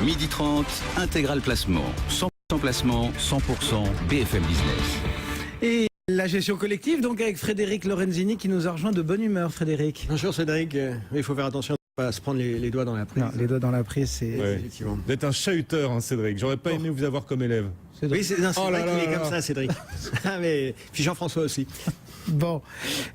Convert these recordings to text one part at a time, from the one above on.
12h30, Intégral Placement. 100% placement, 100% BFM Business. Et la gestion collective, donc avec Frédéric Lorenzini qui nous a rejoint de bonne humeur. Frédéric. Bonjour Cédric, il faut faire attention de ne pas se prendre les doigts dans la prise. Non, les doigts dans la prise, c'est... Ouais. Effectivement. D'être un chahuteur, hein, Cédric. J'aurais pas aimé vous avoir comme élève. Oui, c'est vrai Oh là qu'il est là. comme ça, Cédric. Ah, mais puis Jean-François aussi. Bon,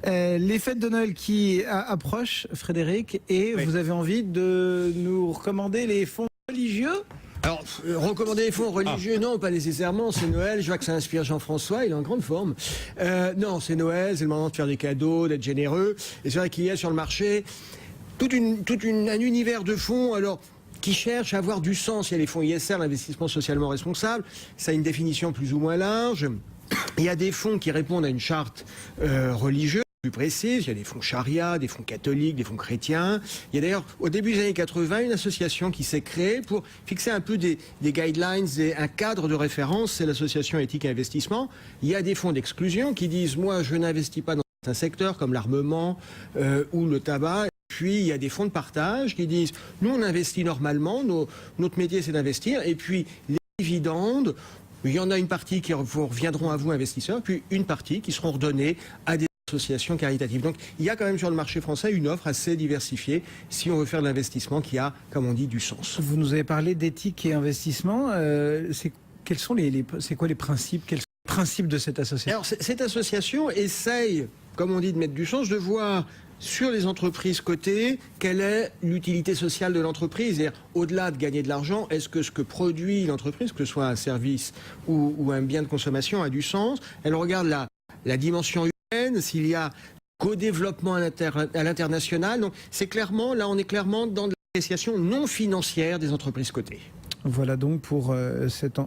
les fêtes de Noël qui approchent, Frédéric, et Oui. vous avez envie de nous recommander les fonds religieux? Alors, recommander les fonds religieux, non, pas nécessairement. C'est Noël, je vois que ça inspire Jean-François, il est en grande forme. Non, c'est Noël, c'est le moment de faire des cadeaux, d'être généreux. Et c'est vrai qu'il y a sur le marché un univers de fonds, alors, qui cherchent à avoir du sens. Il y a les fonds ISR, l'investissement socialement responsable, ça a une définition plus ou moins large. Il y a des fonds qui répondent à une charte religieuse plus précise. Il y a des fonds charia, des fonds catholiques, des fonds chrétiens. Il y a d'ailleurs, au début des années 80, une association qui s'est créée pour fixer un peu des guidelines, un cadre de référence. C'est l'association éthique et investissement. Il y a des fonds d'exclusion qui disent, moi, je n'investis pas dans un secteur comme l'armement ou le tabac. Puis, il y a des fonds de partage qui disent, nous, on investit normalement, notre métier, c'est d'investir. Et puis, les dividendes, il y en a une partie qui reviendront à vous, investisseurs, puis une partie qui seront redonnées à des associations caritatives. Donc, il y a quand même sur le marché français une offre assez diversifiée si on veut faire de l'investissement qui a, comme on dit, du sens. Vous nous avez parlé d'éthique et investissement. Quels sont c'est quoi les principes? Quels sont les principes de cette association? Alors, cette association essaye, comme on dit, de mettre du sens, de voir sur les entreprises cotées, quelle est l'utilité sociale de l'entreprise. C'est-à-dire, au-delà de gagner de l'argent, est-ce que ce que produit l'entreprise, que ce soit un service ou un bien de consommation, a du sens? Elle regarde la dimension humaine, s'il y a co-développement à l'international. Donc, c'est clairement, là, on est clairement dans de l'appréciation non financière des entreprises cotées. Voilà donc pour cette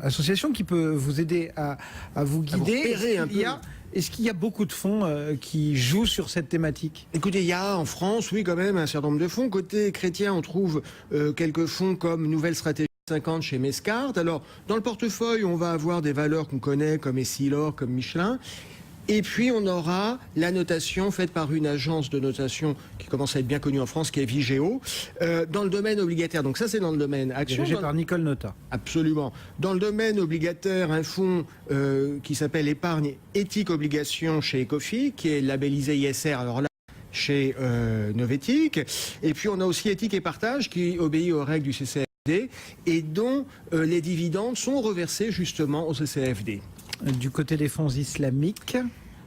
association qui peut vous aider à vous guider. repérer un peu. Est-ce qu'il y a beaucoup de fonds qui jouent sur cette thématique? Écoutez, il y a en France, oui, quand même, un certain nombre de fonds. Côté chrétien, on trouve quelques fonds comme Nouvelle Stratégie 50 chez Mescart. Alors, dans le portefeuille, on va avoir des valeurs qu'on connaît, comme Essilor, comme Michelin. Et puis, on aura la notation faite par une agence de notation qui commence à être bien connue en France, qui est Vigéo, dans le domaine obligataire. Donc ça, c'est dans le domaine action. Dirigé par Nicole Notat. Absolument. Dans le domaine obligataire, un fonds qui s'appelle Épargne Éthique Obligation chez Ecofi, qui est labellisé ISR, alors là, chez Novetic. Et puis, on a aussi Éthique et Partage, qui obéit aux règles du CCFD et dont les dividendes sont reversés justement au CCFD. Du côté des fonds islamiques?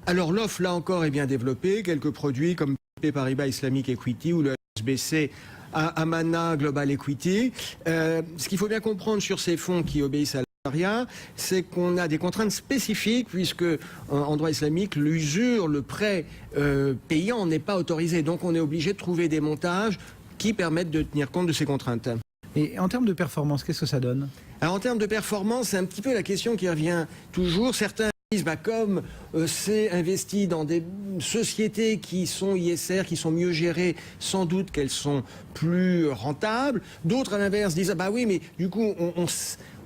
Alors l'offre, là encore, est bien développée. Quelques produits comme BNP Paribas Islamic Equity ou le HSBC Amana Global Equity. Ce qu'il faut bien comprendre sur ces fonds qui obéissent à la charia, c'est qu'on a des contraintes spécifiques puisque en droit islamique, l'usure, le prêt payant n'est pas autorisé. Donc on est obligé de trouver des montages qui permettent de tenir compte de ces contraintes. Et en termes de performance, qu'est-ce que ça donne? Alors en termes de performance, c'est un petit peu la question qui revient toujours. Certains disent, comme c'est investi dans des sociétés qui sont ISR, qui sont mieux gérées, sans doute qu'elles sont plus rentables. D'autres, à l'inverse, disent, oui, mais du coup,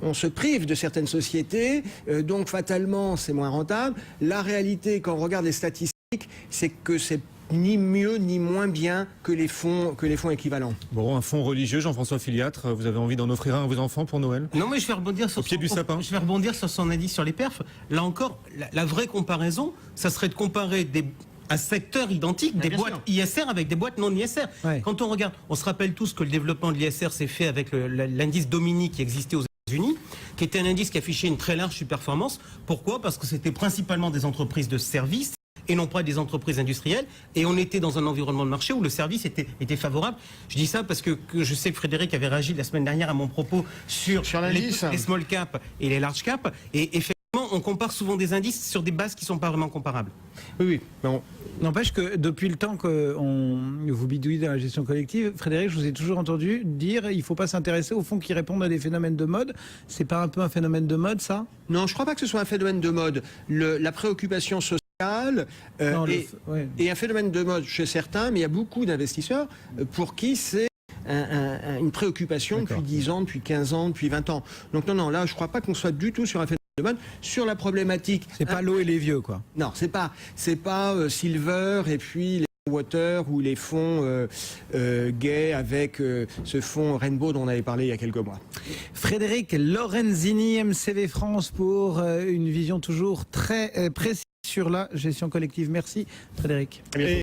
on se prive de certaines sociétés, donc fatalement, c'est moins rentable. La réalité, quand on regarde les statistiques, c'est que c'est ni mieux ni moins bien que les fonds équivalents. Bon, un fonds religieux, Jean-François Filiatre, vous avez envie d'en offrir un à vos enfants pour Noël? Non, mais je vais rebondir sur pied du sapin. Je vais rebondir sur son indice sur les perfs. Là encore, la vraie comparaison, ça serait de comparer un secteur identique, des boîtes ISR avec des boîtes non ISR. Ouais. Quand on regarde, on se rappelle tous que le développement de l'ISR s'est fait avec l'indice Domini qui existait aux États-Unis, qui était un indice qui affichait une très large performance. Pourquoi? Parce que c'était principalement des entreprises de services et non pas des entreprises industrielles. Et on était dans un environnement de marché où le service était favorable. Je dis ça parce que je sais que Frédéric avait réagi la semaine dernière à mon propos sur les small cap et les large cap. Et effectivement, on compare souvent des indices sur des bases qui ne sont pas vraiment comparables. Oui, non. N'empêche que depuis le temps que vous bidouillez dans la gestion collective, Frédéric, je vous ai toujours entendu dire il ne faut pas s'intéresser aux fonds qui répondent à des phénomènes de mode. C'est pas un peu un phénomène de mode, ça? Non, je ne crois pas que ce soit un phénomène de mode. La préoccupation sociale est un phénomène de mode chez certains, mais il y a beaucoup d'investisseurs pour qui c'est une préoccupation depuis 10 ans, depuis 15 ans, depuis 20 ans. Donc non, là, je ne crois pas qu'on soit du tout sur un phénomène de mode. Sur la problématique... C'est pas l'eau et les vieux, quoi. Non, c'est pas Silver et puis Water ou les fonds gays avec ce fonds Rainbow dont on avait parlé il y a quelques mois. Frédéric Lorenzini, MCV France, pour une vision toujours très précise sur la gestion collective. Merci Frédéric. À bientôt.